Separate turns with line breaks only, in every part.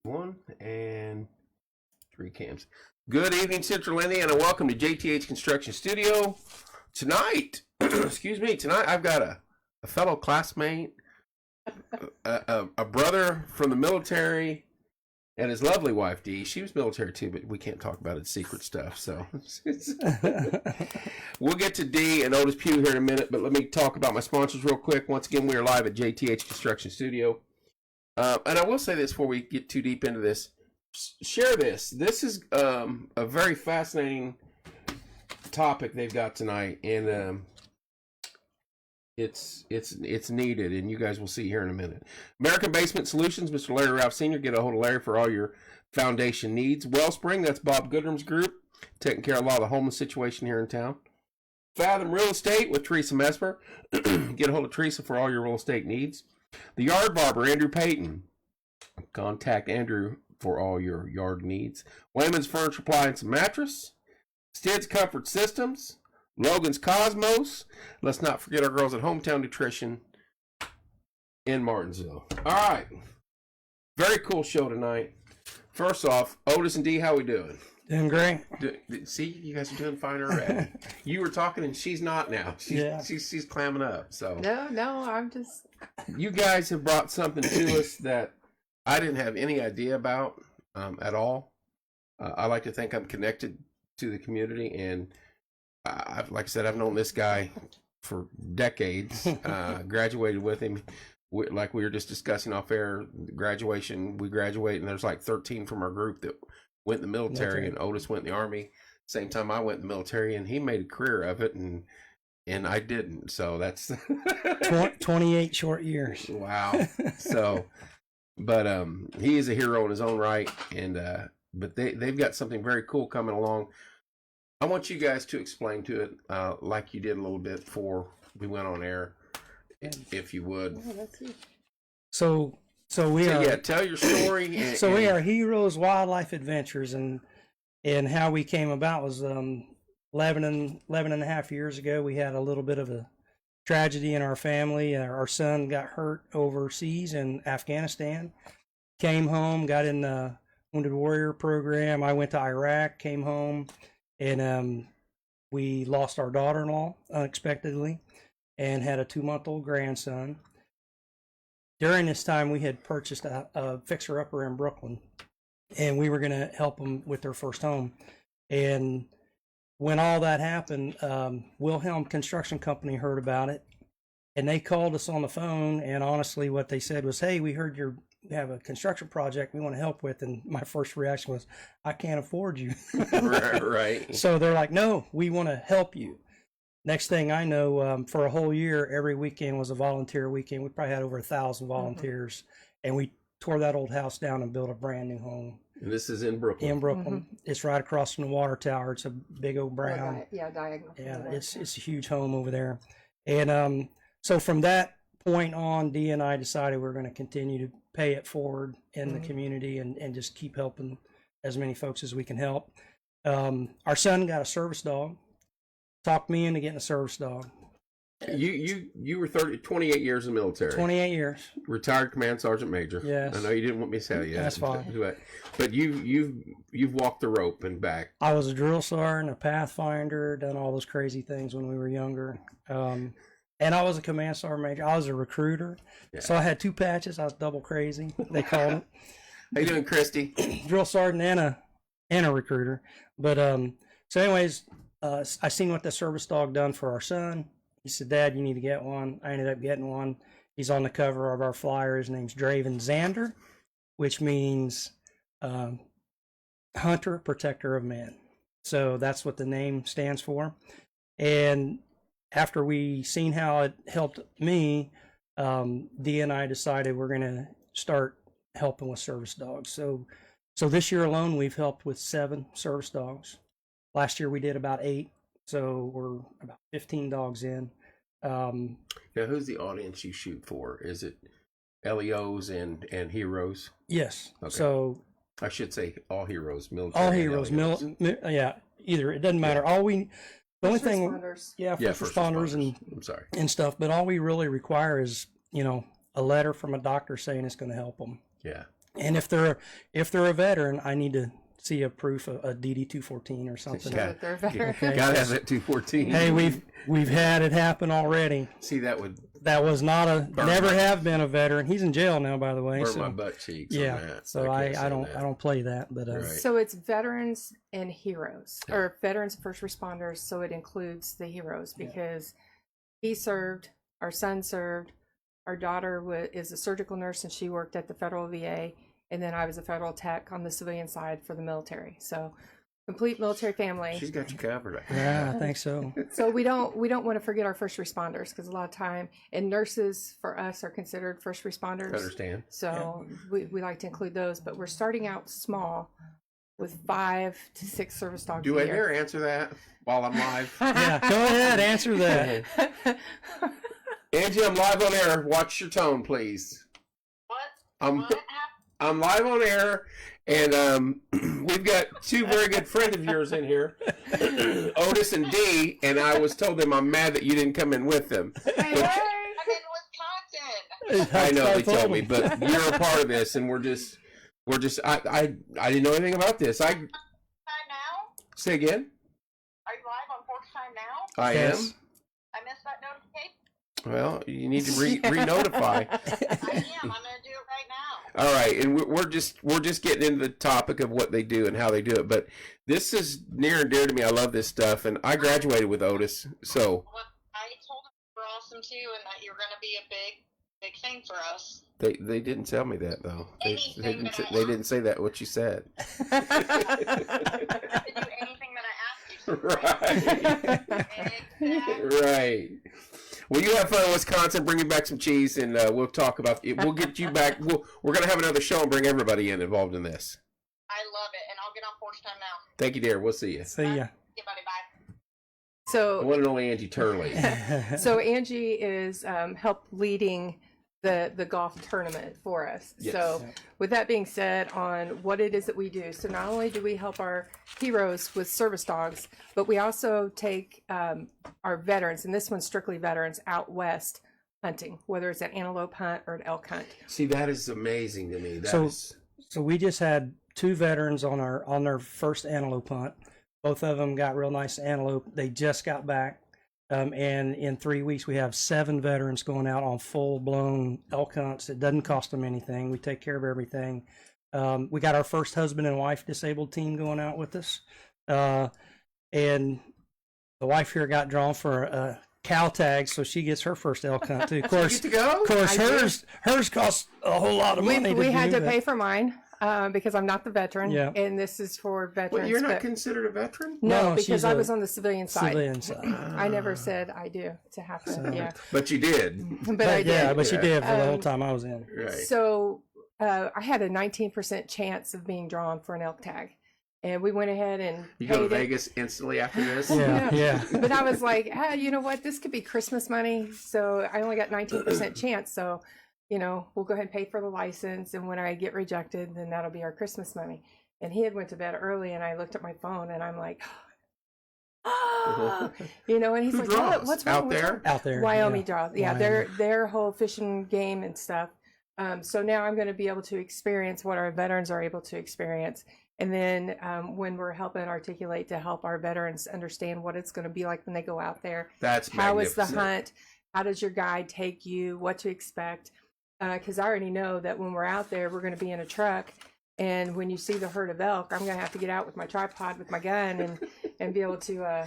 One and three cams. Good evening, Central Indiana. Welcome to JTH Construction Studio. Tonight, tonight I've got a fellow classmate, a brother from the military, and his lovely wife, Dee. She was military too, but we can't talk about it, secret stuff. So we'll get to Dee and Otis Pugh here in a minute, but let me talk about my sponsors real quick. Once again, we are live at JTH Construction Studio. And I will say this before we get too deep into this. Share this. This is a very fascinating topic they've got tonight, and it's needed, and you guys will see here in a minute. American Basement Solutions, Mr. Larry Ralph Sr. Get a hold of Larry for all your foundation needs. Wellspring, that's Bob Goodrum's group, taking care of a lot of the homeless situation here in town. Fathom Real Estate with Teresa Mesmer. Get a hold of Teresa for all your real estate needs. The Yard Barber, Andrew Payton. Contact Andrew for all your yard needs. Wayman's Furniture, Appliance, and Mattress. Stead's Comfort Systems. Logan's Cosmos. Let's not forget our girls at Hometown Nutrition in Martinsville. All right. Very cool show tonight. First off, Otis and Dee, how we doing?
Doing great.
See, you guys are doing fine already. You were talking and she's not now. She's clamming up. So
No, I'm just...
You guys have brought something to us that I didn't have any idea about at all. I like to think I'm connected to the community, and like I said, I've known this guy for decades. Graduated with him. Like we were just discussing off air, graduation. We graduate, and there's like 13 from our group that went in the military, and Otis went in the Army. Same time I went in the military, and he made a career of it, and I didn't. So that's
28 short years.
Wow. So, but he is a hero in his own right, and but they've got something very cool coming along. I want you guys to explain to it like you did a little bit before we went on air, if you would.
Oh, that's it.
So we are.
Yeah, tell your story.
We are Heroes Wildlife Adventures, and how we came about was 11 and a half years ago. We had a little bit of a tragedy in our family. Our son got hurt overseas in Afghanistan. Came home, got in the Wounded Warrior program. I went to Iraq, came home, and we lost our daughter-in-law unexpectedly and had a 2-month-old grandson. During this time, we had purchased a fixer-upper in Brooklyn, and we were going to help them with their first home. And when all that happened, Wilhelm Construction Company heard about it, and they called us on the phone, and honestly what they said was, hey, we heard you have a construction project we want to help with. And my first reaction was, I can't afford you.
Right.
So they're like, no, we want to help you. Next thing I know, for a whole year, every weekend was a volunteer weekend. We probably had over 1,000 volunteers, and we tore that old house down and built a brand new home.
And this is in Brooklyn.
In Brooklyn. It's right across from the water tower. It's a big old brown.
Diagonal.
Yeah, it's a huge home over there. And so from that point on, Dee and I decided we're going to continue to pay it forward in the community and just keep helping as many folks as we can help. Our son got a service dog. Talked me into getting a service dog.
You were 28 years in the military.
28 years.
Retired Command Sergeant Major.
Yes.
I know you didn't want me to say that.
That's fine.
But you've walked the rope and back.
I was a drill sergeant, a pathfinder, done all those crazy things when we were younger. And I was a Command Sergeant Major. I was a recruiter. Yeah. So I had 2 patches. I was double crazy, they called it.
How you doing, Christy?
Drill sergeant and a recruiter. But so anyways, I seen what the service dog done for our son. He said, Dad, you need to get one. I ended up getting one. He's on the cover of our flyer. His name's Draven Zander, which means hunter, protector of man. So that's what the name stands for. And after we seen how it helped me, Dee and I decided we're going to start helping with service dogs. So this year alone, we've helped with 7 service dogs. Last year we did about 8. So we're about 15 dogs in.
Now, who's the audience you shoot for? Is it LEOs and heroes?
Yes. Okay. So
I should say all heroes, military.
All heroes, yeah. Either, it doesn't matter. The only thing,
responders.
First responders and stuff. But all we really require is, a letter from a doctor saying it's going to help them.
Yeah.
And if they're a veteran, I need to see a proof of a DD 214 or something.
Show that they're a veteran.
Okay.
Gotta have that 214.
Hey, we've had it happen already.
See, that would
That was not
Burn
never
my-
have been a veteran. He's in jail now, by the way.
burn
So
my butt cheeks.
yeah,
on that.
so
can't
I
say
don't
that.
I don't play that, but
Right.
So it's veterans and heroes, or veterans and first responders. So it includes the heroes because he served, our son served, our daughter is a surgical nurse and she worked at the federal VA, and then I was a federal tech on the civilian side for the military. So complete military family.
She's got you covered.
yeah, I think so.
So we don't want to forget our first responders because a lot of time, and nurses for us are considered first responders.
Understand?
So we like to include those, but we're starting out small with 5 to 6 service dogs
Do
a
I
year.
dare answer that while I'm live?
Yeah, go ahead, answer that.
Angie, I'm live on air. Watch your tone, please.
What?
I'm
What
I'm live on air, and we've got two very good friends of yours in here, Otis and Dee, and I was told them I'm mad that you didn't come in with them.
I'm in Wisconsin.
I know they told me,
him.
but you're a part of this, and we're just I didn't know anything about this.
Time now?
Say again.
Are you live on Porch Time now?
I
Yes.
am.
I missed that notification.
Well, you need to re-notify.
I am. I'm going to do it right now.
All right, and we're just getting into the topic of what they do and how they do it. But this is near and dear to me. I love this stuff, and I graduated with Otis, so
Well, I told them you were awesome too, and that you're going to be a big thing for us.
they didn't tell me that though. They
Anything
didn't
that I
they didn't say that what you said.
I to do anything that I asked you to.
Right.
Exactly.
Right. Well, you have fun in Wisconsin. Bring me back some cheese, and we'll talk about it. We'll get you back. We're gonna have another show and bring everybody involved in this.
I love it, and I'll get on Porch Time now.
Thank you, dear. We'll see you.
See ya.
Okay, buddy, bye.
The
So
one and only Angie Turnley.
so Angie is help leading the golf tournament for us.
Yes.
So with that being said, on what it is that we do, so not only do we help our heroes with service dogs, but we also take our veterans, and this one's strictly veterans, out west hunting, whether it's an antelope hunt or an elk hunt.
See, that is amazing to me. That
So-
is
So we just had 2 veterans on their first antelope hunt. Both of them got real nice antelope. They just got back. And in 3 weeks, we have 7 veterans going out on full-blown elk hunts. It doesn't cost them anything. We take care of everything. We got our first husband and wife disabled team going out with us. And the wife here got drawn for a cow tag, so she gets her first elk hunt, too. Of
you
course,
get to go.
of course,
I did.
hers costs a whole lot of money.
We had
do,
to
but-
pay for mine because I'm not the veteran,
Yeah.
and this is for veterans.
Well, you're not
but-
considered a veteran,
no,
No,
because
she's
I
a
was on the civilian side.
civilian side.
I never said I do to happen.
So-
Yeah,
but you did.
but I did.
Yeah, but she did for the whole
Um,
time I was in.
Right.
So I had a 19% chance of being drawn for an elk tag, and we went ahead and
You go to
paid it.
Vegas instantly after this.
Yeah, yeah.
But I was like, you know what? This could be Christmas money. So I only got 19% chance. So, we'll go ahead and pay for the license. And when I get rejected, then that'll be our Christmas money. And he had went to bed early, and I looked at my phone, and I'm like, and he's
Who
like,
draws?
what's wrong?
Out
What's
there?
wrong?"
Out there.
Wyoming
yeah.
draws. Yeah, their whole fishing game and stuff. So now I'm going to be able to experience what our veterans are able to experience. And then when we're helping articulate to help our veterans understand what it's going to be like when they go out there,
That's
how is the
magnificent.
hunt, how does your guide take you, what to expect. Because I already know that when we're out there, we're going to be in a truck. And when you see the herd of elk, I'm going to have to get out with my tripod with my gun and be able to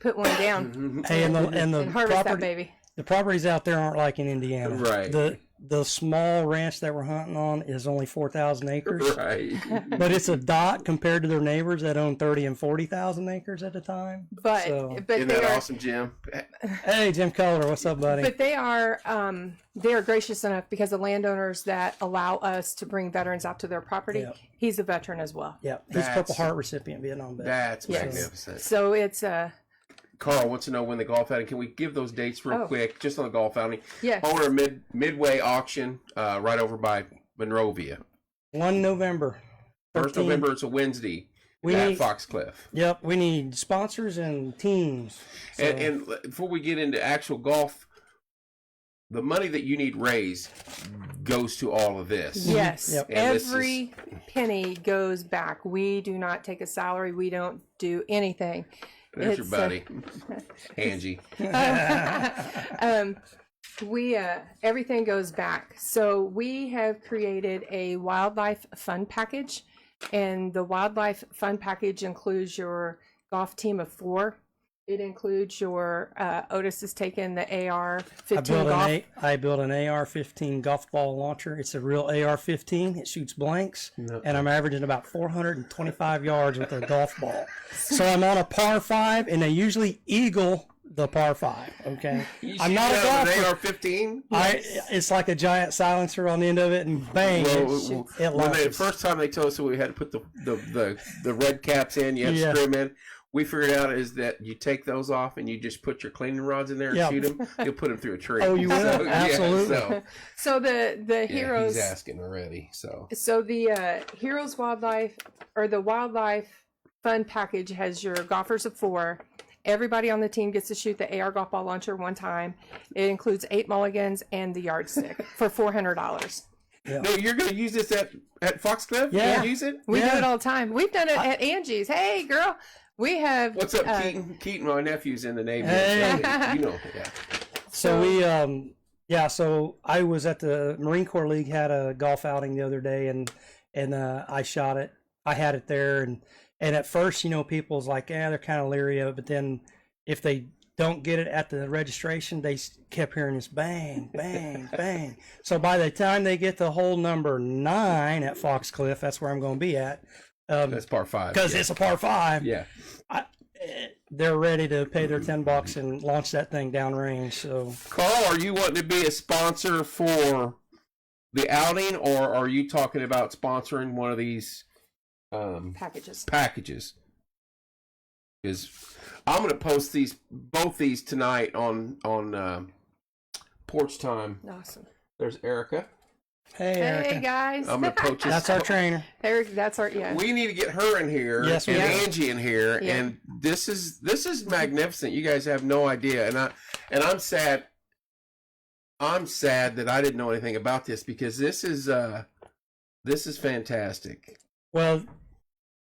put one down
Hey, and the
and harvest that
property,
baby.
the properties out there aren't like in Indiana.
Right.
The small ranch that we're hunting on is only 4,000 acres,
Right.
but it's a dot compared to their neighbors that own 30 and 40,000 acres at a time.
But
So-
but
Isn't
they
that
are
awesome, Jim?
Hey, Jim Kohler, what's up, buddy?
but they are gracious enough because the landowners that allow us to bring veterans out to their property,
Yep.
he's a veteran as well.
Yeah, he's
That's-
Purple Heart recipient, Vietnam vet.
That's
Yes.
magnificent.
So it's
Carl wants to know when the golf outing. Can we give those dates real
Oh.
quick, just on the golf outing?
yes.
Owner midway auction, right over by Monrovia.
1 November.
1st
13.
November. It's a Wednesday
We
at
need,
Foxcliff.
Yep, we need sponsors and teams. So,
And before we get into actual golf, the money that you need raised goes to all of this.
Yes,
Yep.
And this
every penny goes back. We do not take a salary. We don't do anything.
There's your
It's,
buddy, Angie.
We everything goes back. So we have created a wildlife fund package, and the wildlife fund package includes your golf team of 4. It includes your Otis has taken the AR-15 golf.
I built an AR-15 golf ball launcher. It's a real AR-15. It shoots blanks, and I'm averaging about 425 yards with a golf ball. So I'm on a par 5, and they usually eagle the par 5. Okay, I'm not a golfer.
AR-15.
It's like a giant silencer on the end of it, and bang, it
The
launches.
first time they told us that we had to put the red caps in, you had to
Yeah.
screw them in. We figured out is that you take those off and you just put your cleaning rods in there and
Yeah.
shoot them. You'll put them through a tree.
Oh, you will?
So, yeah,
Absolutely.
so,
So the
yeah,
heroes.
he's asking already. So
The Heroes Wildlife or the Wildlife Fund package has your golfers of 4. Everybody on the team gets to shoot the AR golf ball launcher one time. It includes 8 mulligans and the yardstick for $400.
no, you're going to use this at Foxcliff?
Yeah.
You're gonna use it?
We
Yeah.
do it all the time. We've done it at Angie's. Hey, girl, we have.
What's up, Keaton? Keaton, my nephew's in the Navy.
Hey.
You know, yeah.
So we, so I was at the Marine Corps League, had a golf outing the other day, and I shot it. I had it there, and at first, people's like, they're kind of leery of it, but then if they don't get it at the registration, they kept hearing this bang, bang, bang. So by the time they get to hole number 9 at Foxcliff, that's where I'm going to be at.
That's par 5.
Because
yeah.
it's a par 5.
Yeah.
They're ready to pay their $10 and launch that thing downrange. So
Carl, are you wanting to be a sponsor for the outing, or are you talking about sponsoring one of these
packages.
Because I'm going to post both these tonight on Porch Time.
Awesome.
There's Erica.
hey, Erica.
Hey guys.
I'm going to poach this.
That's our trainer.
Eric, that's our
We need to get her in here,
Yes, we
and
do.
Angie in here,
Yeah.
and this is magnificent. You guys have no idea, and I'm sad. I'm sad that I didn't know anything about this, because this is fantastic.
Well,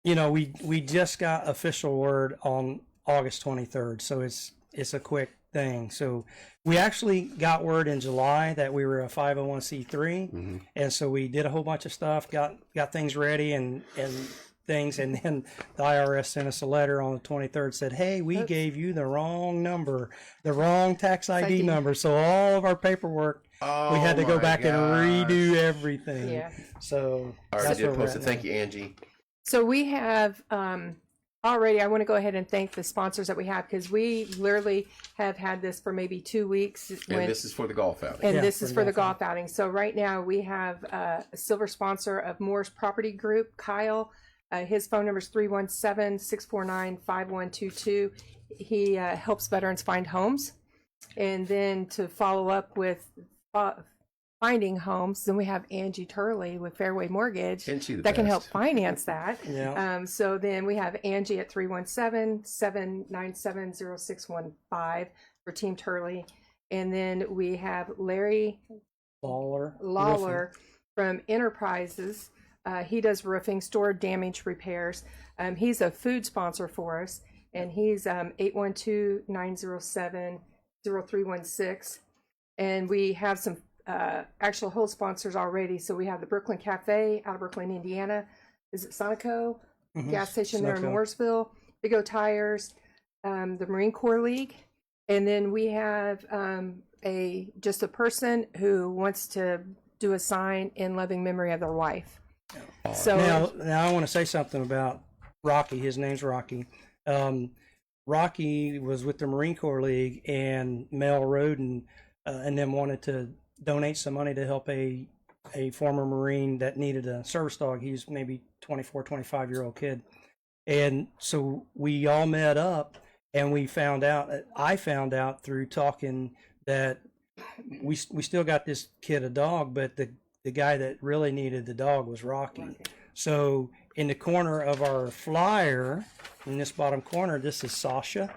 we just got official word on August 23rd, so it's a quick thing. So we actually got word in July that we were a 501c3, and so we did a whole bunch of stuff, got things ready and things, and then the IRS sent us a letter on the 23rd, said, hey, we gave you the wrong number, the wrong tax ID number, so all of our paperwork, we had to go back and redo everything.
Yeah.
So
All right, I
that's where
did
we're
post
at
it.
now.
Thank you, Angie.
So we have already, I want to go ahead and thank the sponsors that we have, because we literally have had this for maybe 2 weeks.
And this is for the golf outing.
And
Yeah,
this is for the
golf
golf outing. So right now we have a silver sponsor of Moore's Property Group, Kyle. His phone number is 317-649-5122. He helps veterans find homes. And then to follow up with finding homes, then we have Angie Turley with Fairway Mortgage
Isn't she the
that can help
best?
finance that.
Yeah.
So then we have Angie at 317-797-0615 for Team Turley. And then we have Larry
Lawler
from Enterprises. He does roofing, store damage repairs. He's a food sponsor for us, and he's 812-907-0316. And we have some actual whole sponsors already. So we have the Brooklyn Cafe out of Brooklyn, Indiana. Is it Sonico? Gas station there in
Sunoco.
Mooresville. Big O Tires, the Marine Corps League. And then we have just a person who wants to do a sign in loving memory of their wife. So
now I want to say something about Rocky. His name's Rocky. Rocky was with the Marine Corps League, and Mel Roden and them wanted to donate some money to help a former Marine that needed a service dog. He was maybe 24, 25-year-old kid. And so we all met up, and I found out through talking that we still got this kid a dog, but the guy that really needed the dog was Rocky. So in the corner of our flyer, in this bottom corner, this is Sasha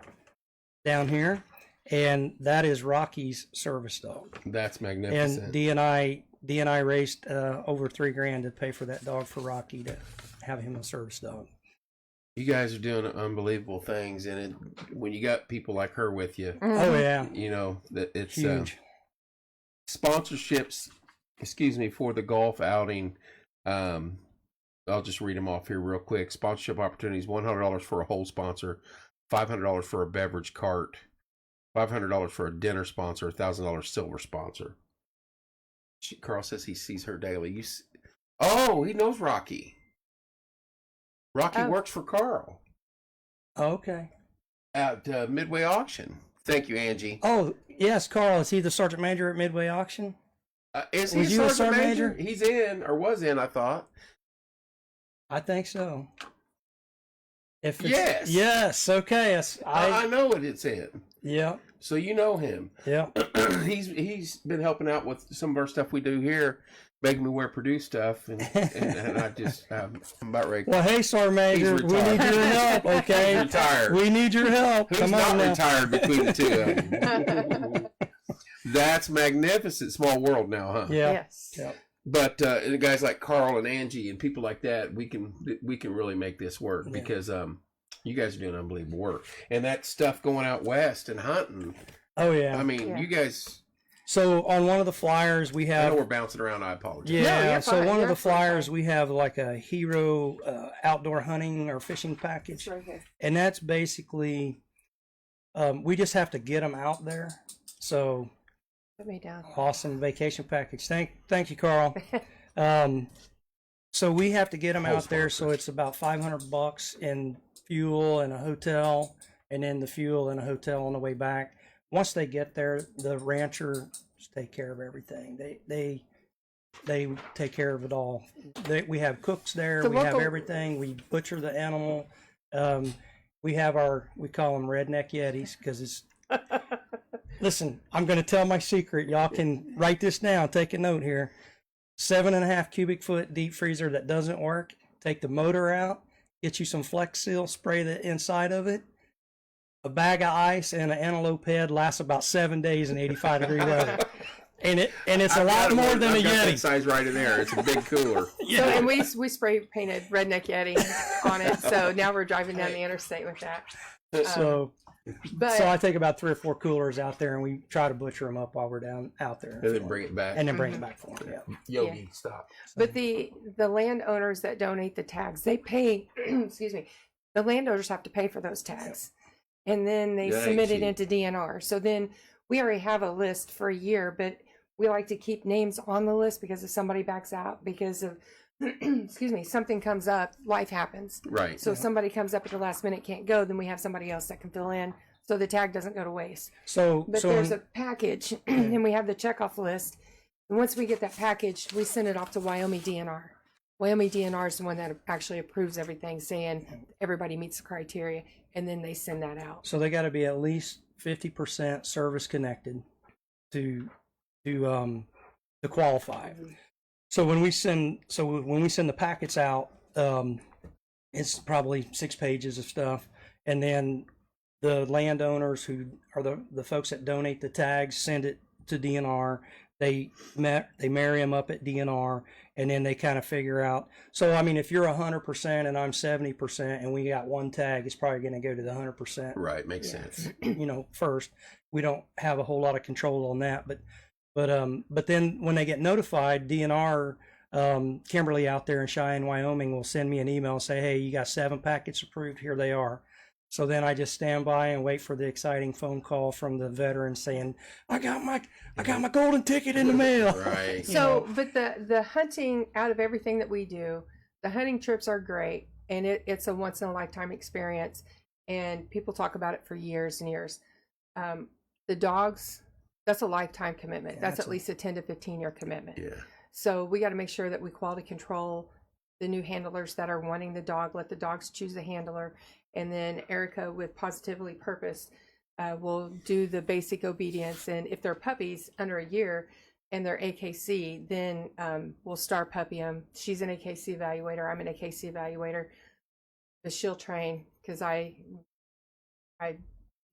down here. and that is Rocky's service dog.
That's magnificent.
And D&I raised over $3,000 to pay for that dog for Rocky to have him a service dog.
You guys are doing unbelievable things, and when you got people like her with you,
Oh yeah,
you know that it's
huge.
Sponsorships. Excuse me, for the golf outing. I'll just read them off here real quick. Sponsorship opportunities: $100 for a whole sponsor, $500 for a beverage cart, $500 for a dinner sponsor, $1,000 silver sponsor. Carl says he sees her daily. Oh, he knows Rocky. Rocky works for Carl
Okay.
at Midway Auction. Thank you, Angie.
Oh yes, Carl. Is he the sergeant major at Midway Auction?
Is he
Was you
a
a
sergeant
sergeant
major?
major?
He's in, or was in, I thought.
I think so. If it's,
Yes.
Yes. Okay. Yes.
I know what it's in.
Yeah.
So you know him.
Yeah.
He's been helping out with some of our stuff we do here, making me wear Purdue stuff, and I just I'm about ready.
Well, hey, Sergeant Major, we
retired.
need your help. Okay.
He's retired.
We need your help.
Who's
Come
not
on now.
retired between the two of them? That's magnificent. Small world now, huh?
Yeah.
Yes.
Yeah.
But the guys like Carl and Angie and people like that, we can really make this work
Yeah.
because you guys are doing unbelievable work, and that stuff going out west and hunting.
Oh yeah.
I mean,
Yeah.
you guys.
So on one of the flyers we
I
have.
know we're bouncing around. I apologize.
Yeah.
No, you're
So
fine.
one of
You're
the
absolutely
flyers
fine.
we have like a hero outdoor hunting or fishing package,
It's right here.
and that's basically we just have to get them out there. So
Put me down.
awesome vacation package. Thank you, Carl. So we have to get them
Whole
out there. So
sponsors.
it's about $500 in fuel and a hotel, and then the fuel and a hotel on the way back. Once they get there, the ranchers take care of everything. They take care of it all. We have cooks there.
The
We have
local-
everything. We butcher the animal. We call them redneck yetis because it's. Listen, I'm going to tell my secret. Y'all can write this down. Take a note here. 7.5 cubic foot deep freezer that doesn't work. Take the motor out. Get you some Flex Seal. Spray the inside of it. A bag of ice and an antelope head lasts about 7 days in 85-degree weather. And it's a
I've
lot
got
more
one.
than a
I've got that
Yeti.
size right in there. It's a big cooler.
So, and we spray painted redneck Yeti on it. So now we're driving down the interstate with that.
So
But
I take about 3 or 4 coolers out there, and we try to butcher them up while we're out there,
And then bring it back.
and then bring it back for them. Yeah.
Yogi, stop.
But the landowners that donate the tags, they pay. Excuse me. The landowners have to pay for those tags, and then they
That ain't
submit it
cheap.
into DNR. So then we already have a list for a year, but we like to keep names on the list because if somebody backs out because of excuse me, something comes up, life happens.
Right.
So if somebody comes up at the last minute, can't go, then we have somebody else that can fill in, so the tag doesn't go to waste.
So
But there's a package, and we have the checkoff list. And once we get that package, we send it off to Wyoming DNR. Wyoming DNR is the one that actually approves everything, saying everybody meets the criteria, and then they send that out.
So they got to be at least 50% service connected to qualify. So when we send the packets out, it's probably 6 pages of stuff, and then the landowners who are the folks that donate the tags send it to DNR. They marry them up at DNR, and then they kind of figure out. So I mean, if you're 100% and I'm 70%, and we got one tag, it's probably going to go to the 100%.
Right. Makes sense.
First, we don't have a whole lot of control on that, but then when they get notified, DNR, Kimberly out there in Cheyenne, Wyoming, will send me an email and say, hey, you got 7 packets approved, here they are. So then I just stand by and wait for the exciting phone call from the veteran saying, I got my golden ticket in the mail.
Right.
So, but the hunting, out of everything that we do, the hunting trips are great, and it's a once in a lifetime experience, and people talk about it for years and years. The dogs, that's a lifetime commitment.
Yeah,
that's
that's
at least a 10 to 15 year commitment.
Yeah.
So we got to make sure that we quality control the new handlers that are wanting the dog, let the dogs choose the handler. And then Erica with Positively Purposed will do the basic obedience. And if they're puppies under a year and they're AKC, then we'll star puppy them. She's an AKC evaluator. I'm an AKC evaluator. But she'll train because I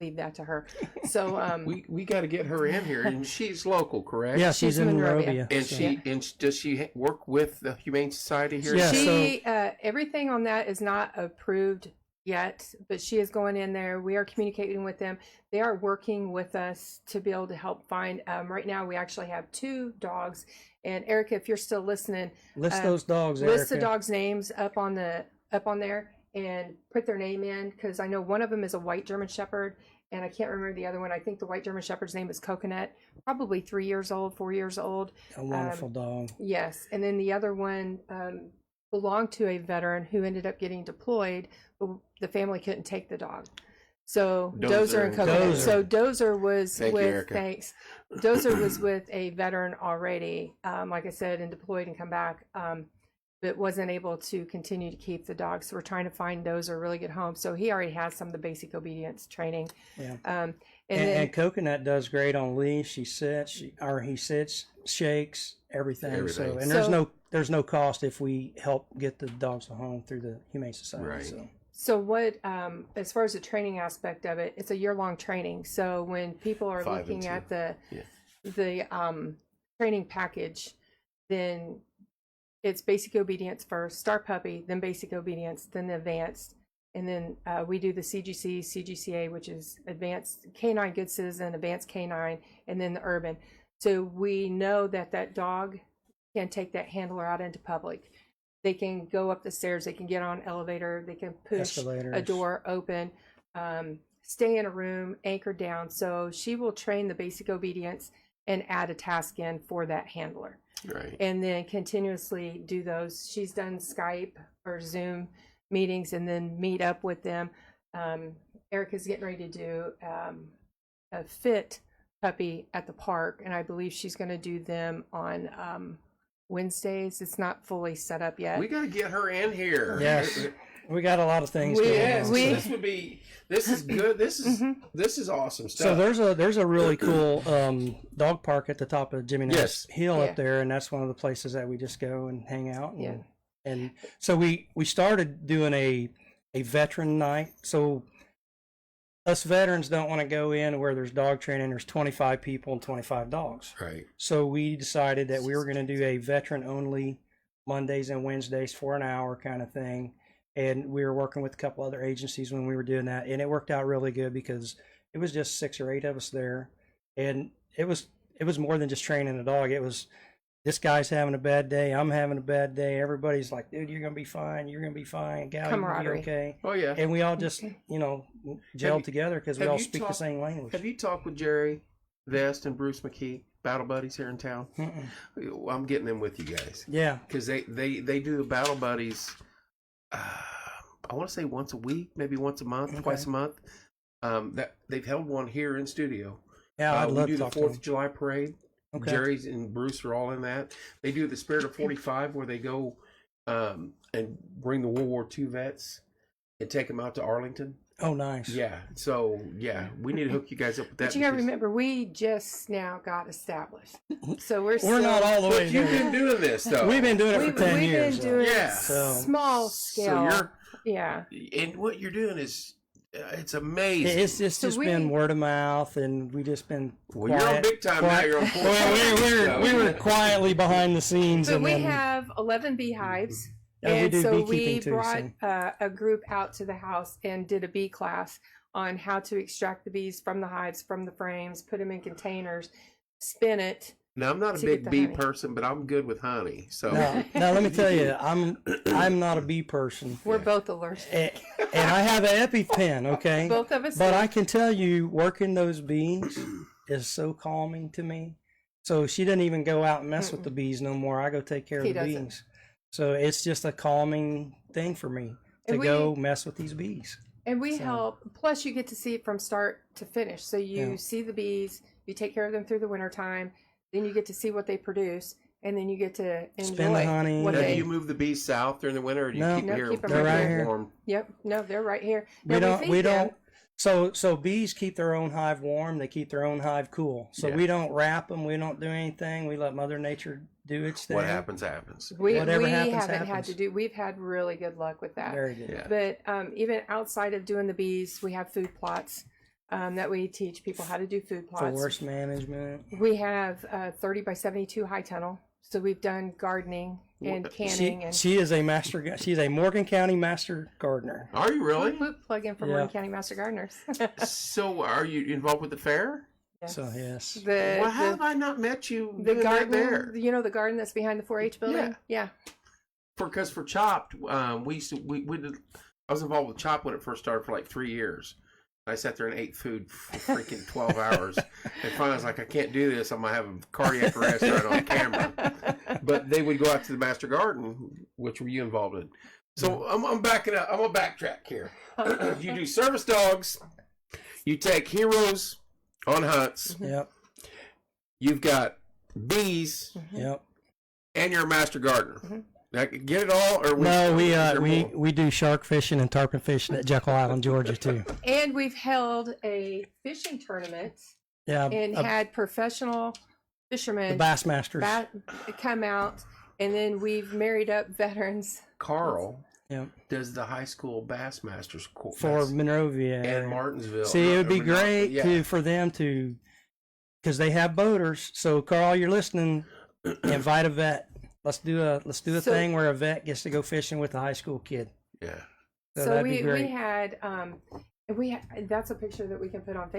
leave that to her. So
we got to get her in here, and she's local, correct?
Yeah, she's in Monrovia.
And
so.
does she work with the Humane Society here?
Yeah,
she everything on that is not approved yet, but she is going in there. We are communicating with them. They are working with us to be able to help find. Right now, we actually have 2 dogs. And Erica, if you're still listening,
List those dogs.
list the
Erica.
dogs' names up on there and put their name in, because I know one of them is a white German Shepherd, and I can't remember the other one. I think the white German Shepherd's name is Coconut, probably 3 years old, 4 years old.
A wonderful dog.
Yes, and then the other one belonged to a veteran who ended up getting deployed, but the family couldn't take the dog. So Dozer and Coconut.
Dozer.
So Dozer was
Thank you, Erica.
thanks. Dozer was with a veteran already, like I said, and deployed and come back, but wasn't able to continue to keep the dog. So we're trying to find Dozer a really good home. So he already has some of the basic obedience training.
Yeah.
And
And Coconut does great on leash. He sits, he sits, shakes, everything. So,
Everything.
and there's no cost if we help get the dogs to home through the Humane Society.
Right.
So what, as far as the training aspect of it, it's a year-long training. So when people are
5 and
looking
2.
at the
Yeah.
training package, then it's basic obedience first, start puppy, then basic obedience, then the advanced, and then we do the CGC, CGCA, which is advanced canine good citizen, advanced canine, and then the urban. So we know that dog can take that handler out into public. They can go up the stairs. They can get on an elevator. They can push a door open, stay in a room, anchor down. So she will train the basic obedience and add a task in for that handler.
Right.
And then continuously do those. She's done Skype or Zoom meetings and then meet up with them. Erica's getting ready to do a fit puppy at the park, and I believe she's going to do them on Wednesdays. It's not fully set up yet.
We got to get her in here.
Yes. We got a lot of things going
Yes,
on.
this is good. This is awesome stuff.
So there's a really cool dog park at the top of Jimmy Nash Hill
Yeah.
up there, and that's one of the places that we just go and hang out. And,
Yeah.
and so we started doing a veteran night. So us veterans don't want to go in where there's dog training. There's 25 people and 25 dogs.
Right.
So we decided that we were going to do a veteran only Mondays and Wednesdays for an hour kind of thing. And we were working with a couple other agencies when we were doing that. And it worked out really good because it was just 6 or 8 of us there. And it was more than just training a dog. It was, this guy's having a bad day. I'm having a bad day. Everybody's like, dude, you're going to be fine. You're going to be fine. Gal, you're going to be okay.
Oh, yeah.
And we all just, gelled together because we
have
all
you
speak the
talked-
same language.
Have you talked with Jerry Vest and Bruce McKee, battle buddies here in town?
Mm-mm.
I'm getting them with you guys.
Yeah.
Because they do the battle buddies, I want to say once a week, maybe once a month,
Okay.
twice a month. That they've held one here in studio.
Yeah, I'd
we
love
do
to
the
talk to
4th
them.
of July parade.
Okay.
Jerry's and Bruce are all in that. They do the Spirit of 45 where they go and bring the World War II vets and take them out to Arlington.
Oh, nice.
Yeah. So, yeah, we need to hook you guys up with that.
But you got to
because-
remember, we just now got established. So we're
Not all the way
But you've
there.
been doing this, though.
We've been doing it for 10
we've
years.
been doing
Yeah.
it
So-
small scale.
So
yeah.
and what you're doing is, it's amazing.
It's just been word of mouth, and we just been
Well, you're on big time now. You're on full time.
Well, we were quietly behind the scenes.
But
and
we
then,
have 11 beehives.
Yeah, we
And
do
so
beekeeping
we
too,
brought a group out to the house and did a bee class on how to extract the bees from the hives, from the frames, put them in containers, spin it.
Now, I'm not a
to
big
get the
bee
honey.
person, but I'm good with honey. So,
now let me tell you, I'm not a bee person,
We're both allergic.
and I have an EpiPen, okay.
Both of us.
But
do.
I can tell you, working those bees is so calming to me. So she doesn't even go out and mess with the bees no more. I go take care of
He
the
doesn't.
bees. So it's just a calming thing for me to
And we-
go mess with these bees.
And we
So-
help. Plus, you get to see it from start to finish. So you
Yeah.
see the bees, you take care of them through the wintertime, then you get to see what they produce, and then you get to enjoy
Spin the honey.
what
now,
they.
do you move the bees south during the winter, or do you
No.
keep them
No,
here?
keep 'em
right
keep
here.
warm?
Yep. No, they're right here.
We
Now,
don't.
feed them.
So bees keep their own hive warm. They keep their own hive cool. So
Yeah.
we don't wrap them. We don't do anything. We let Mother Nature do its thing.
What happens, happens.
Whatever
we
happens,
haven't had
happens.
to do. We've had really good luck with that.
Very good.
Yeah.
But even outside of doing the bees, we have food plots. that we teach people how to do food plots.
Forest management.
We have 30 by 72 high tunnel. So we've done gardening and canning.
She is a master. She's a Morgan County master gardener.
Are you really?
Plug in for Morgan County Master Gardeners.
So, are you involved with the fair?
Yes.
So yes.
Well, how have I not met you?
The
doing
garden,
that there?
you know, the garden that's behind the 4-H building. Yeah.
Because for Chopped, we used to we did. I was involved with Chopped when it first started for like 3 years. I sat there and ate food for freaking 12 hours. And finally I was like, I can't do this. I'm going to have a cardiac arrest right on camera. But they would go out to the Master Garden, which were you involved in. So I'm backing up. I'm going to backtrack here. You do service dogs. You take heroes on hunts.
Yep.
You've got bees.
Yep.
And you're a Master Gardener. Now, get it all? Or
no, we do shark fishing and tarpon fishing at Jekyll Island, Georgia, too.
And we've held a fishing tournament.
Yeah,
and had professional fishermen,
the Bassmasters,
come out, and then we've married up veterans.
Carl does the high school Bassmasters course
for Monrovia
and Martinsville.
See, it would be great for them to, because they have boaters. So, Carl, you're listening. Invite a vet. Let's do a thing where a vet gets to go fishing with a high school kid.
Yeah.
So we had that's a picture that we can put on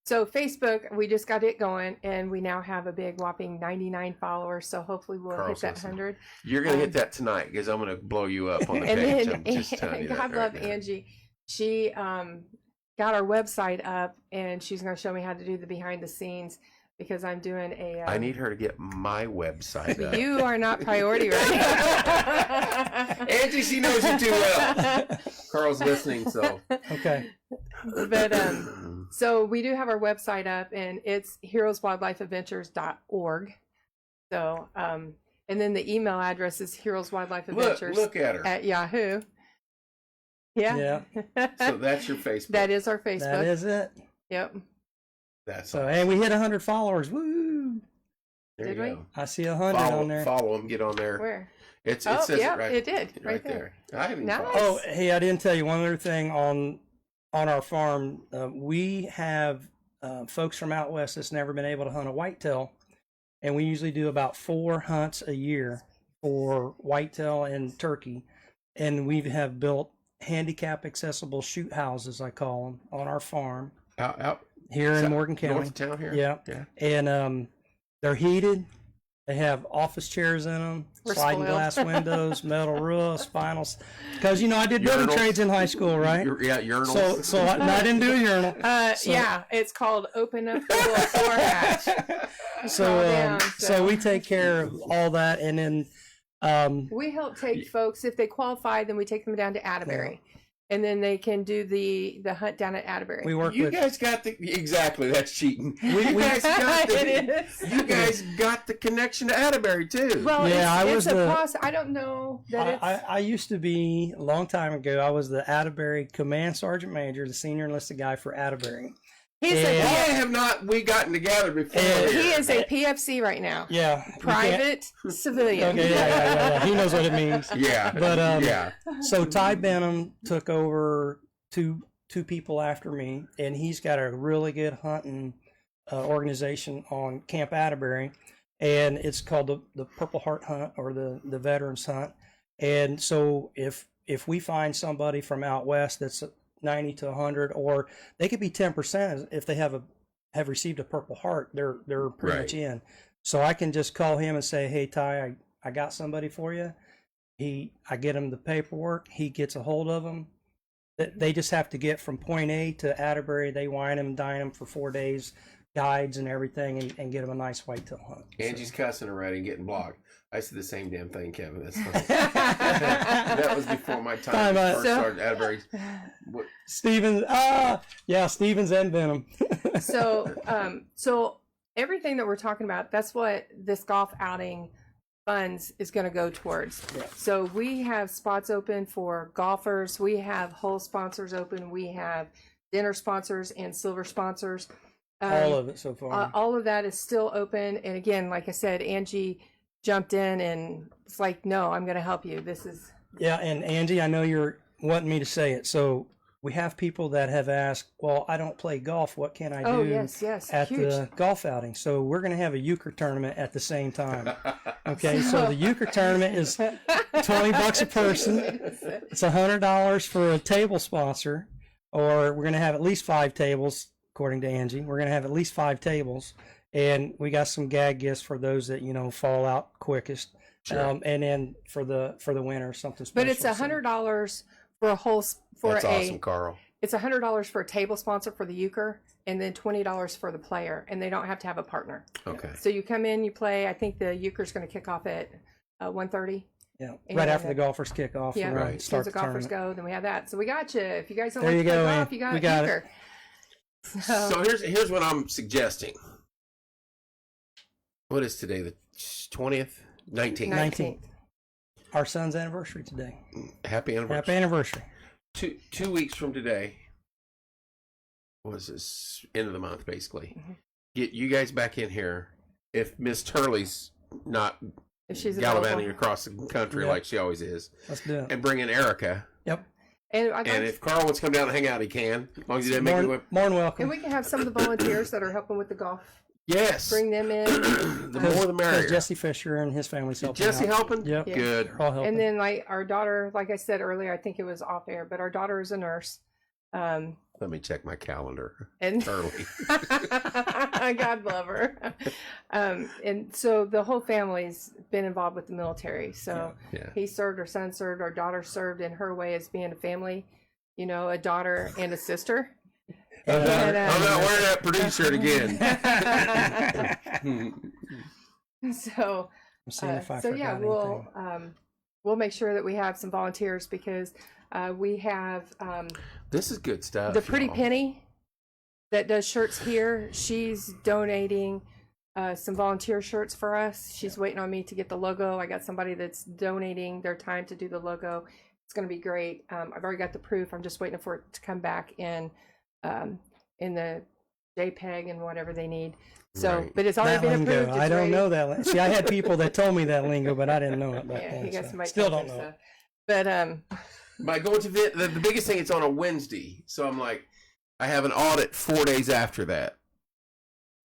So Facebook, we just got it going, and we now have a big whopping 99 followers. So hopefully we'll hit that 100.
You're gonna hit that tonight because I'm gonna blow you up on the page.
And then God love Angie. She got our website up, and she's gonna show me how to do the behind the scenes. Because I'm doing
I need her to get my website up.
You are not priority right now.
Angie, she knows you too well. Carl's listening, so.
Okay.
But, so we do have our website up, and it's heroeswildlifeadventures.org. So, and then the email address is heroeswildlifeadventures
look at her.
at Yahoo. Yeah.
So that's your Facebook.
That is our Facebook.
That is it.
Yep.
That's
so, and we hit 100 followers. Woo!
There you go.
I see 100 on there.
Follow them. Get on there.
Where?
It says it right.
It did right there.
I haven't.
Nice.
Oh, hey, I didn't tell you one other thing on our farm. We have folks from out west that's never been able to hunt a whitetail, and we usually do about 4 hunts a year for whitetail and turkey, and we have built handicap accessible shoot houses, I call them, on our farm.
Out
here in Morgan County.
North of town here?
Yeah. And they're heated. They have office chairs in them, sliding glass windows, metal roofs, finals. Because, I did building trades in high school, right?
Urinals.
So I didn't do a urinal.
Yeah, it's called Open Up the Little Floor Hatch.
So we take care of all that. And then
we help take folks, if they qualify, then we take them down to Atterbury. Yeah. And then they can do the hunt down at Atterbury.
We work
you guys got exactly, that's cheating. You guys got the connection to Atterbury too.
Well, yeah, I don't know that
I used to be, a long time ago, I was the Atterbury Command Sergeant Major, the senior enlisted guy for Atterbury.
We gotten together before.
He is a PFC right now.
Yeah.
Private civilian.
Okay, yeah. He knows what it means.
Yeah.
But so Ty Benham took over two people after me, and he's got a really good hunting organization on Camp Atterbury, and it's called the Purple Heart Hunt, or the Veterans Hunt. And so if we find somebody from out west that's 90 to 100, or they could be 10% if they have received a Purple Heart, they're pretty much in. So I can just call him and say, hey Ty, I got somebody for you. I get him the paperwork, he gets a hold of them. They just have to get from point A to Atterbury. They wine them, dine them for 4 days, guides and everything, and get them a nice whitetail hunt.
Angie's cussing already and getting blocked. I said the same damn thing, Kevin. That's funny. That was before my time. Started Atterbury.
Stevens, Stevens and Benham.
So everything that we're talking about, that's what this golf outing funds is going to go towards. Yeah. So we have spots open for golfers. We have hole sponsors open. We have dinner sponsors and silver sponsors.
All of it so far.
All of that is still open. And again, like I said, Angie jumped in and it's like, no, I'm going to help you. This is.
Yeah. And Angie, I know you're wanting me to say it. So we have people that have asked, well, I don't play golf. What can I do
Oh, yes,
at
huge.
the golf outing? So we're going to have a euchre tournament at the same time. Okay, so the euchre tournament is $20 a person. It's $100 for a table sponsor, or we're going to have at least 5 tables, according to Angie. We're going to have at least 5 tables, and we got some gag gifts for those that fall out quickest.
Sure.
And then for the winner, something special.
But it's $100 for a whole
That's awesome, Carl.
It's $100 for a table sponsor for the euchre, and then $20 for the player, and they don't have to have a partner.
Okay.
So you come in, you play. I think the euchre is going to kick off at 1:30.
Yeah,
And
right after the golfers kick off.
Yeah,
Right.
as soon
Start
as the
the
golfers
tournament.
go, then we have that. So we got you. If you guys don't
There
like
you
to play
go,
golf,
Ann.
you got
We got it.
euchre.
So here's what I'm suggesting. What is today? The 20th, 19th.
19th. Our son's anniversary today.
Happy anniversary.
Happy anniversary.
2 weeks from today. What is this? End of the month, basically.
Mhm.
Get you guys back in here. If Miss Turley's not
If she's
gallivanting
available.
across the country
Yep.
like she always is,
Let's do it.
and bring in Erica.
Yep.
And I'd
And
like
if Carl wants to come down and hang out, he can. As long as he doesn't make
More,
me whip.
more than welcome.
and we can have some of the volunteers that are helping with the golf.
Yes.
Bring them in.
The more the merrier.
Jesse Fisher and his family's
Is
helping
Jesse
out.
helping?
Yep.
Yeah.
Good.
They're all helping.
And then like our daughter, like I said earlier, I think it was off air, but our daughter is a nurse.
Let me check my calendar.
And
Turley.
God love her. And so the whole family's been involved with the military. So
Yeah.
he served, our son served, our daughter served in her way as being a family, a daughter and a sister.
I'm not,
And,
I'm not wearing that Purdue shirt again.
So,
I'm seeing if I
so
forgot
yeah,
anything.
we'll make sure that we have some volunteers because we have
This is good stuff.
the Pretty
y'all.
Penny that does shirts here. She's donating some volunteer shirts for us. She's waiting on me to get the logo. I got somebody that's donating their time to do the logo. It's going to be great. I've already got the proof. I'm just waiting for it to come back in the JPEG and whatever they need. So,
Right.
but it's already
That
been
lingo,
approved. It's
I don't
ready.
know that. See, I had people that told me that lingo, but I didn't know it back
Yeah,
then.
you got
so.
somebody
Still
telling
don't
them
know.
stuff. But
By going to the biggest thing, it's on a Wednesday. So I'm like, I have an audit 4 days after that.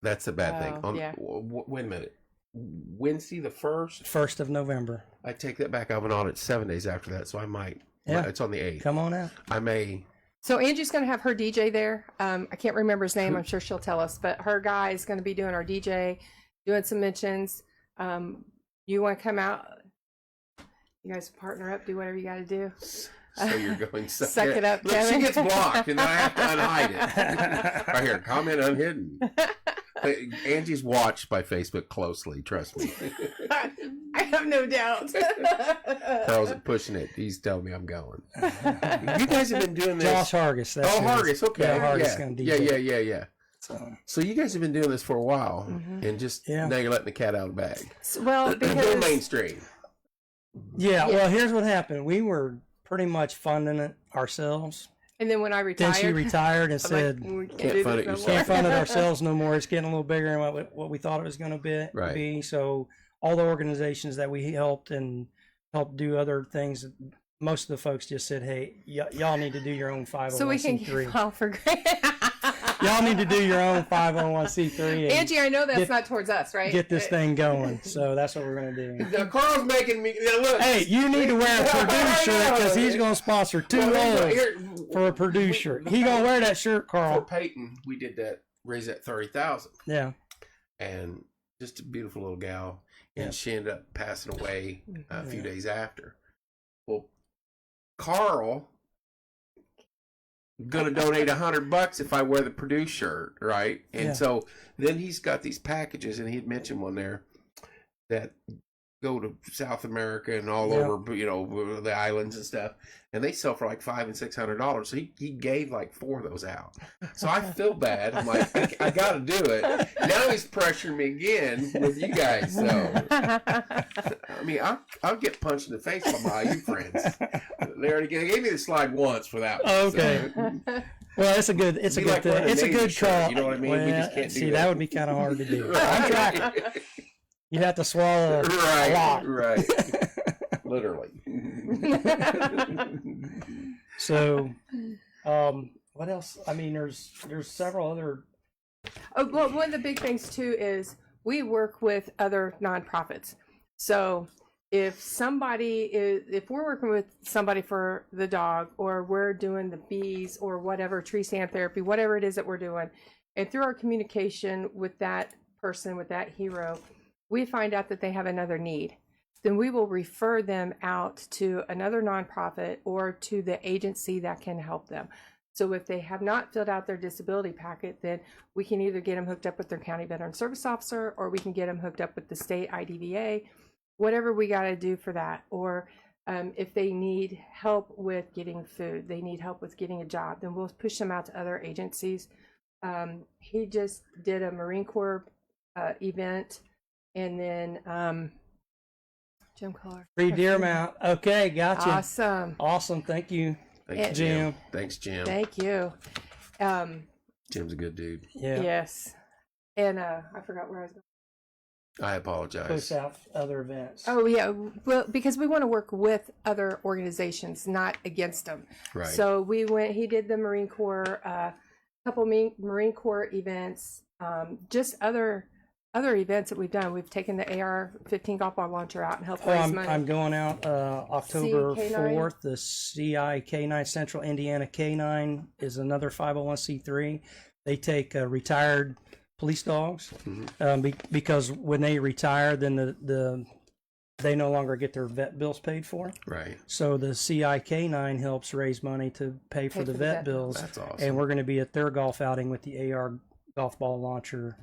That's the bad thing.
Oh, yeah.
Wait a minute. Wednesday the 1st?
1st of November.
I take that back. I have an audit 7 days after that. So I might.
Yeah.
It's on the 8th.
Come on out.
I may.
So Angie's going to have her DJ there. I can't remember his name. I'm sure she'll tell us. But her guy is going to be doing our DJ, doing some mentions. You want to come out? You guys partner up, do whatever you got to do.
So you're going
Suck it up,
Look, she
Kevin.
gets blocked, and then I have to unhide it. Right here, comment unhidden. Angie's watched by Facebook closely. Trust me.
I have no doubt.
Carl's pushing it. He's telling me I'm going. You guys have been doing this.
Josh Hargis. That's
Oh,
who it is.
Hargis. Okay.
Yeah, Hargis
yeah.
gonna
yeah,
DJ.
yeah.
So,
So you guys have been doing this for a while,
Mhm.
and just
Yeah.
now you're letting the cat out of the bag.
Well,
Go
because
mainstream.
yeah,
Yeah.
well, here's what happened. We were pretty much funding it ourselves.
and then when I retired,
Then she retired and
I'm
said,
like, we can't
Can't
do
fund
this
it
no
yourself.
more.
can't fund it ourselves no more. It's getting a little bigger than what we thought it was going to be.
Right.
So all the organizations that we helped and helped do other things, most of the folks just said, hey, y'all need to do your own 501c3.
So we can file for grant.
Y'all need to do your own 501c3 and
Angie, I know that's
get-
not towards us, right?
get this thing going. So that's what we're going to do.
Now, Carl's making me. Now look.
Hey, you need to wear a Purdue shirt because he's going to sponsor 2 roles for a Purdue shirt. He going to wear that shirt,
For
Carl.
Peyton, we did that. Raise that 30,000,
Yeah.
and just a beautiful little gal, and
Yeah.
she ended up passing away a few
Yeah.
days after. Well, Carl gonna donate $100 if I wear the Purdue shirt, right? And
Yeah.
so then he's got these packages, and he'd mentioned one there that go to South America and all
Yeah.
over, the islands and stuff, and they sell for like $500 and $600. So he gave like 4 of those out. So I feel bad. I'm like, I got to do it. Now he's pressuring me again with you guys. So I mean, I'll get punched in the face by my IU friends. They gave me the slide once for that one.
Okay.
So.
Well, it's a good
Be
thing.
like wearing a
It's a
Navy
good
shirt,
call.
you know what I mean? We just can't do
see,
that.
that would be kind of hard to do. I'm trying. You'd have to swallow a
Right,
lot.
right. Literally.
So, What else? I mean, there's several other.
Well, one of the big things too is we work with other nonprofits. So if we're working with somebody for the dog, or we're doing the bees or whatever, tree stand therapy, whatever it is that we're doing, and through our communication with that person, with that hero, we find out that they have another need, then we will refer them out to another nonprofit or to the agency that can help them. So if they have not filled out their disability packet, then we can either get them hooked up with their county veteran service officer, or we can get them hooked up with the state IDVA, whatever we got to do for that. Or if they need help with getting food, they need help with getting a job, then we'll push them out to other agencies. He just did a Marine Corps event, and then Jim Collar.
Free deer mount. Okay, gotcha.
Awesome.
Thank you.
Thanks,
Jim.
Thanks, Jim.
Thank you.
Jim's a good dude.
Yeah.
Yes. And I forgot where I was going.
I apologize.
Push out other events.
Oh, yeah. Well, because we want to work with other organizations, not against them.
Right.
So he did the Marine Corps, couple Marine Corps events, just other events that we've done. We've taken the AR-15 golf ball launcher out and helped raise money.
I'm going out October
CK9.
4th. The CIK9 Central Indiana K9 is another 501c3. They take retired police dogs because when they retire, then they no longer get their vet bills paid for.
Right.
So the CIK9 helps raise money to pay for the vet bills.
That's awesome.
And we're going to be at their golf outing with the AR golf ball launcher,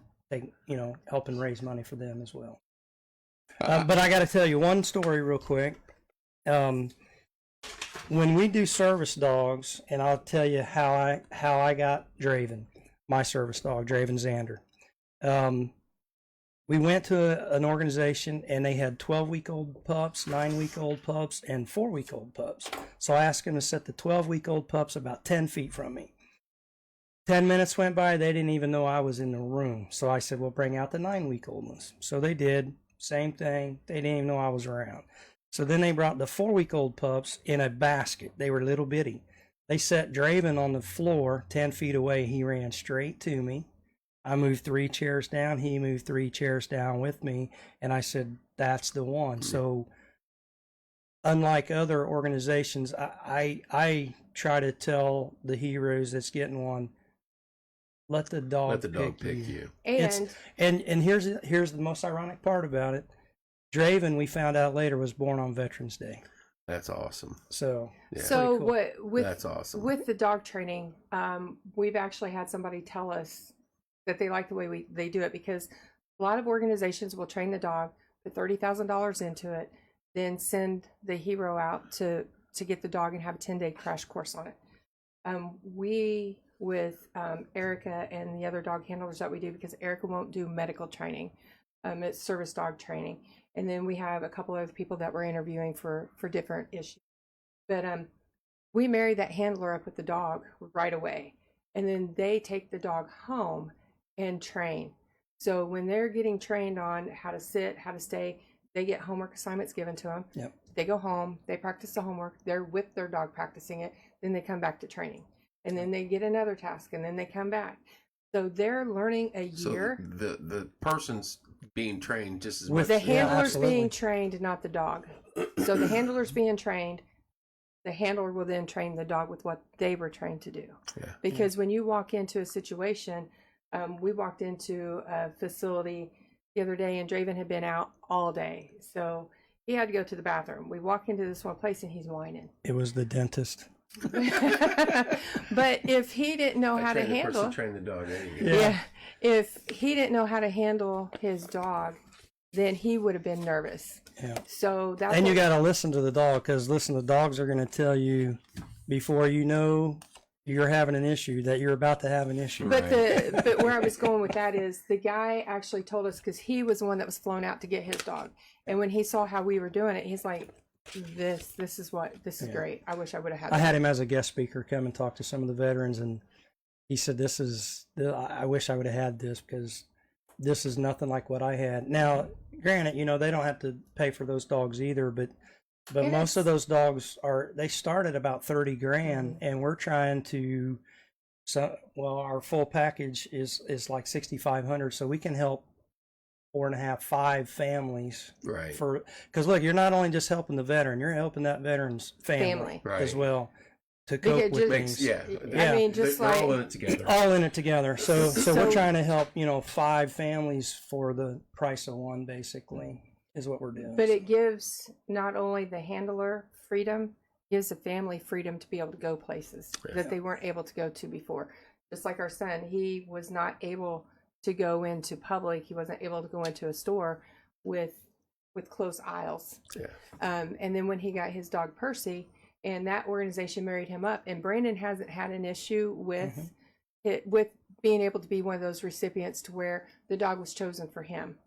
helping raise money for them as well. But I got to tell you one story real quick. When we do service dogs, and I'll tell you how I got Draven, my service dog, Draven Zander. We went to an organization, and they had 12-week-old pups, 9-week-old pups, and 4-week-old pups. So I asked them to set the 12-week-old pups about 10 feet from me. 10 minutes went by. They didn't even know I was in the room. So I said, well, bring out the 9-week-old ones. So they did. Same thing. They didn't even know I was around. So then they brought the 4-week-old pups in a basket. They were little bitty. They set Draven on the floor 10 feet away. He ran straight to me. I moved 3 chairs down. He moved 3 chairs down with me. And I said, that's the one. So unlike other organizations, I try to tell the heroes that's getting one, let the dog pick you. And here's the most ironic part about it. Draven, we found out later, was born on Veterans Day.
That's awesome.
So
Yeah.
So
cool.
That's awesome.
With the dog training, we've actually had somebody tell us that they like the way they do it, because a lot of organizations will train the dog, put $30,000 into it, then send the hero out to get the dog and have a 10-day crash course on it. We, with Erica and the other dog handlers that we do, because Erica won't do medical training, it's service dog training. And then we have a couple other people that we're interviewing for different issues. But we marry that handler up with the dog right away. And then they take the dog home and train. So when they're getting trained on how to sit, how to stay, they get homework assignments given to them.
Yep.
They go home, they practice the homework, they're with their dog practicing it, then they come back to training. And then they get another task, and then they come back. So they're learning a year.
So the person's being trained just as
With
much.
the handler's
absolutely.
being trained, not the dog. So the handler's being trained. The handler will then train the dog with what they were trained to do.
Yeah.
Because when you walk into a situation, we walked into a facility the other day, and Draven had been out all day. So he had to go to the bathroom. We walk into this one place, and he's whining.
it was the dentist.
But if he didn't know how to handle,
Train the dog. There you go.
yeah, if he didn't know how to handle his dog, then he would have been nervous.
Yeah.
So that's
And you got to listen to the dog, because the dogs are going to tell you before you know you're having an issue that you're about to have an issue.
But but where I was going with that is the guy actually told us, because he was the one that was flown out to get his dog, and when he saw how we were doing it, he's like, this is great. I wish I would have had that.
I had him as a guest speaker come and talk to some of the veterans, and he said, I wish I would have had this, because this is nothing like what I had. Now, granted, they don't have to pay for those dogs either, but But
And
most of
it's-
those dogs they start at about 30 grand, and we're trying to, our full package is like 6,500, so we can help 4.5, 5 families
Right.
because look, you're not only just helping the veteran, you're helping that veteran's family.
Right.
as well to
Because
cope with
just-
things.
Yeah.
I mean, just
They're all
like
in it together.
All in it together. So we're
So-
trying to help, 5 families for the price of one, basically, is what we're doing.
but it gives not only the handler freedom, gives the family freedom to be able to go places that they weren't able to go to before. Just like our son, he was not able to go into public. He wasn't able to go into a store with close aisles.
Yeah.
And then when he got his dog Percy, and that organization married him up, and Brandon hasn't had an issue with with being able to be one of those recipients to where the dog was chosen for him,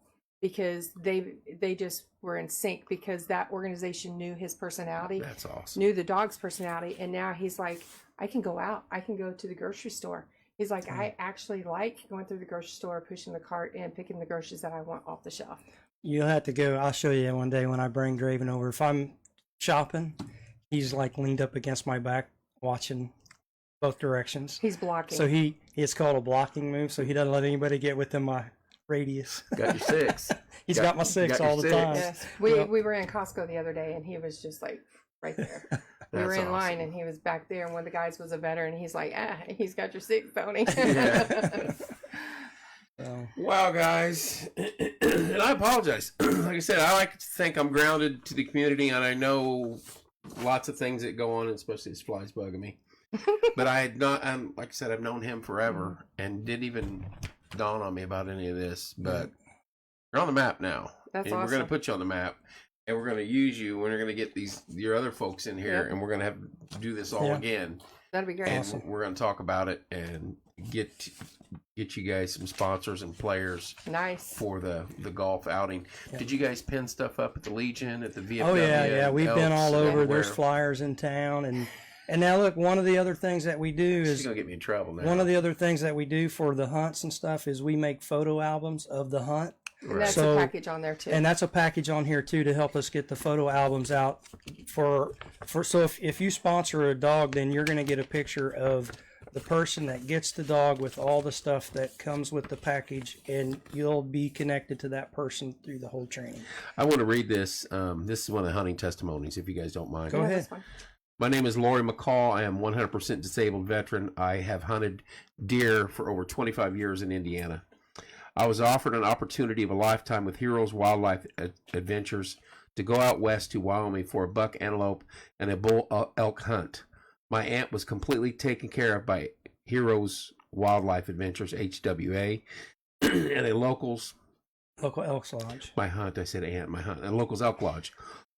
because they just were in sync, because that organization knew his personality,
That's awesome.
knew the dog's personality, and now he's like, I can go out, I can go to the grocery store. He's like, I actually like going through the grocery store, pushing the cart and picking the groceries that I want off the shelf.
You'll have to go. I'll show you one day when I bring Draven over. If I'm shopping, he's like leaned up against my back watching both directions.
He's blocking.
So it's called a blocking move, so he doesn't let anybody get within my radius.
Got your 6.
He's got my 6
got your
all the
6.
time.
Yes,
Yep.
we were in Costco the other day, and he was just like right there. We were
That's
in line,
awesome.
and he was back there, and one of the guys was a veteran. He's like, he's got your 6, don't he?
Yeah.
So,
Wow, guys. And I apologize. Like I said, I like to think I'm grounded to the community, and I know lots of things that go on, especially this flies bugging me. But I had not, like I said, I've known him forever, and didn't even dawn on me about any of this. But you're on the map now.
That's
and we're going
awesome.
to put you on the map, and we're going to use you. We're going to get your other folks in here,
Yep.
and we're going to have to do this all
Yeah.
again.
That'd be great.
And we're going to talk about it and get you guys some sponsors and players
Nice.
for the golf outing.
Yeah.
Did you guys pin stuff up at the Legion, at the VFW?
oh yeah. We've been all
Elks,
over.
everywhere?
There's flyers in town, and now look. One of the other things that we do
She's
is
gonna get me in trouble now.
one of the other things that we do for the hunts and stuff is we make photo albums of the hunt.
And that's
So-
a package on there too.
And that's a package on here too to help us get the photo albums out for so if you sponsor a dog, then you're going to get a picture of the person that gets the dog with all the stuff that comes with the package, and you'll be connected to that person through the whole training.
I want to read this. This is one of the hunting testimonies, if you guys don't mind.
Go
Yeah,
ahead.
that's fine.
My name is Lori McCall. I am 100% disabled veteran. I have hunted deer for over 25 years in Indiana. I was offered an opportunity of a lifetime with Heroes Wildlife Adventures to go out west to Wyoming for a buck antelope and a bull elk hunt. My aunt was completely taken care of by Heroes Wildlife Adventures, HWA, and a locals.
Local Elks Lodge.
My hunt, I said aunt, my hunt, and locals elk lodge.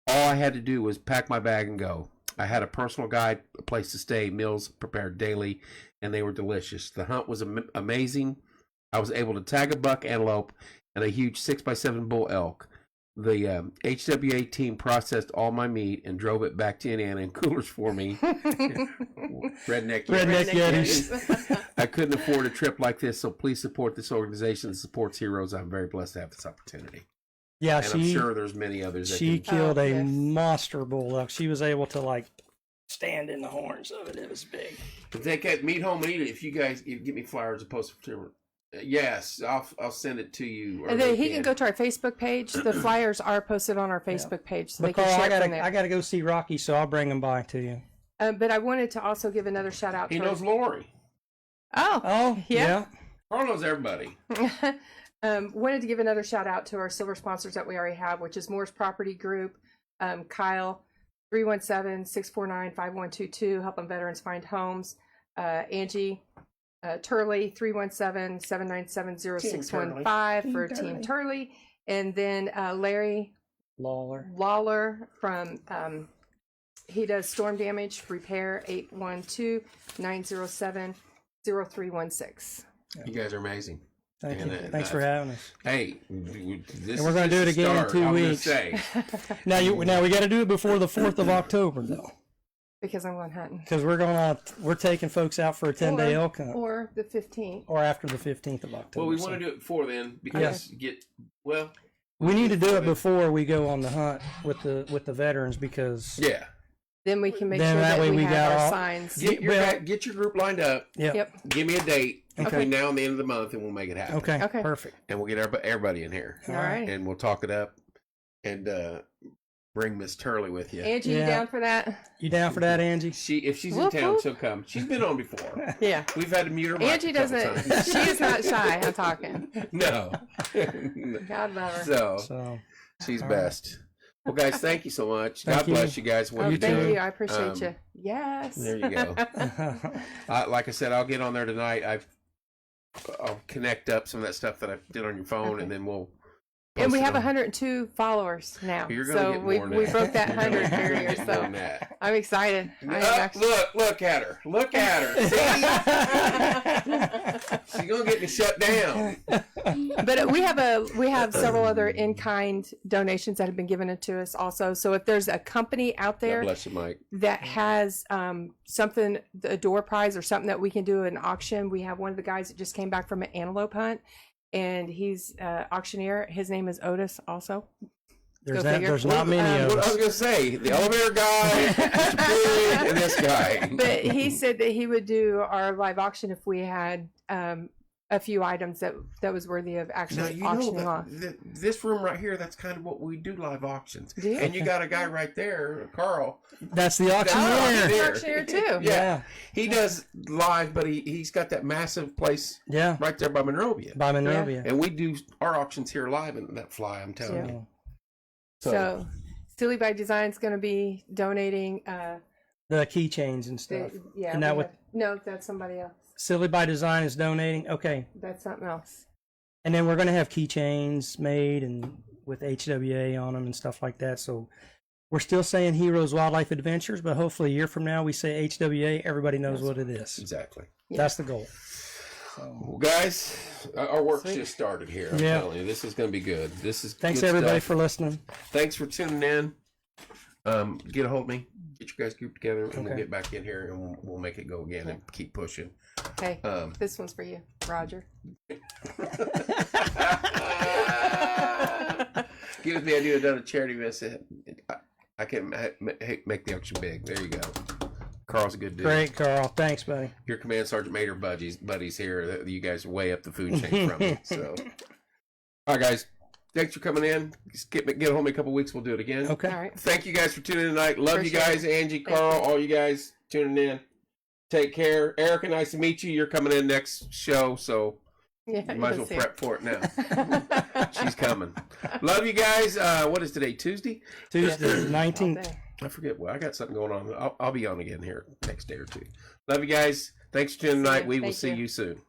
All I had to do was pack my bag and go. I had a personal guide, a place to stay, meals prepared daily, and they were delicious. The hunt was amazing. I was able to tag a buck antelope and a huge 6x7 bull elk. The HWA team processed all my meat and drove it back to Indiana in coolers for me. Redneck
Redneck
Yetis.
Yetis.
I couldn't afford a trip like this, so please support this organization that supports heroes. I'm very blessed to have this opportunity.
Yeah,
And I'm sure there's many others that
she
can.
killed
Oh,
a
yes.
monster bull elk. She was able to stand in the horns of it. It was big.
But take that meat home and eat it. If you guys give me flyers to post to yes, I'll send it to you. or
And then
they
he can go to our Facebook page. The flyers are posted on our Facebook page, so they
But
can
Carl,
share it from there.
I gotta go see Rocky, so I'll bring him by to you.
But I wanted to also give another shout out
He
to
knows Lori.
Oh,
Yeah.
Carl knows everybody.
wanted to give another shout out to our silver sponsors that we already have, which is Moore's Property Group, Kyle, 317-649-5122, helping veterans find homes, Angie Turley, 317-797-0615 for Team Turley, and then Larry Lawler from he does storm damage repair, 812-907-0316.
You guys are amazing.
Thank
And,
you.
uh,
Thanks for having us.
Hey, this
And we're gonna do it again in 2 weeks.
Say.
Now we got to do it before the 4th of October though,
Because I'm going hunting.
because we're taking folks out for a 10-day elk hunt,
Or the 15th.
or after the 15th of October.
Well, we
so-
want to do it before then because
We need to do it before we go on the hunt with the veterans because
Yeah.
Then we can make
Then
sure
that
that
way
we
we
have
got
our
all-
signs.
Get your group lined up.
Yep.
Give me a date
Okay.
between now and the end of the month, and we'll make it happen.
Okay.
Okay.
Perfect.
And we'll get everybody in here,
All right.
and we'll talk it up, and bring Miss Turley with you.
Angie, you
Yeah.
down for that?
You down for that, Angie?
If she's in
Whoop,
town,
whoop.
she'll come. She's been on before.
Yeah.
We've had to mute her.
Angie
mic a couple
doesn't.
times.
She is not shy. I'm talking.
No.
God love her.
So she's
all
best. Well, guys, thank you so much.
Thank
God
you.
bless you guys. What
Oh,
you
thank
doing?
you. I appreciate
Um,
you. Yes.
There you go. Like I said, I'll get on there tonight. I'll connect up some of that stuff that I did on your phone,
Okay.
and then we'll.
And
post
we
it
have
on-
102 followers now.
You're gonna
So
get
we
more than
we
that.
broke that
You're gonna
100 barrier.
get more
So
than that.
I'm excited. I am actually.
Look at her. Look at her. See? She's gonna get me shut down.
But we have several other in-kind donations that have been given to us also. So if there's a company out
God
there
bless you, Mike.
that has something, a door prize or something that we can do an auction, we have one of the guys that just came back from an antelope hunt, and he's auctioneer. His name is Otis also. Go figure.
There's not many of
What I was
us.
gonna say, the elevator guy, Mr. Pruitt, and this guy.
But he said that he would do our live auction if we had a few items that was worthy of
Now,
actually
you know
auctioning off.
this room right here, that's kind of what we do, live auctions.
Do you?
And you got a guy right there, Carl.
That's the
Oh,
auctioneer.
he's
there.
an auctioneer too.
Yeah. He does live, but he's got that massive place
Yeah.
right there by Monrovia.
By Monrovia.
And we do our auctions here live, and that fly, I'm telling
Yeah.
you.
So, Silly by Design's going to be donating.
The keychains and stuff.
Yeah.
And that
we
would-
have- no, that's somebody else.
Silly by Design is donating. Okay.
That's something else.
And then we're going to have keychains made and with HWA on them and stuff like that. So we're still saying Heroes Wildlife Adventures, but hopefully a year from now we say HWA. Everybody knows what it is.
Exactly.
Yeah.
That's the goal.
Well, guys, our work's
Sweet.
just started here. I'm
Yeah.
telling you, this is going to be good. This is
Thanks
good
everybody
stuff.
for listening.
Thanks for tuning in. Get a hold of me. Get you guys grouped together, and we'll
Okay.
get back in here, and we'll make it go again and keep pushing.
Okay. This one's for you, Roger.
Give us the idea of done a charity visit. I can make the auction big. There you go. Carl's a good dude.
Great, Carl. Thanks, buddy.
Your Command Sergeant Major buddies here. You guys are way up the food chain from me. So, all right, guys. Thanks for coming in. Just get a hold of me a couple weeks. We'll do it again.
Okay.
All right.
Thank you guys for tuning in tonight. Love you
Appreciate
guys, Angie,
Thank
Carl,
you.
all you guys tuning in. Take care. Erica, nice to meet you. You're coming in next show, so
Yeah.
you might as well
you'll see
prep for it now.
it.
She's coming. Love you guys. What is today? Tuesday?
Tuesday,
All
19th.
day.
I forget. Well, I got something going on. I'll be on again here next day or two. Love you guys. Thanks for tuning in
See
tonight.
ya.
We will
Thank
see
you.
you soon.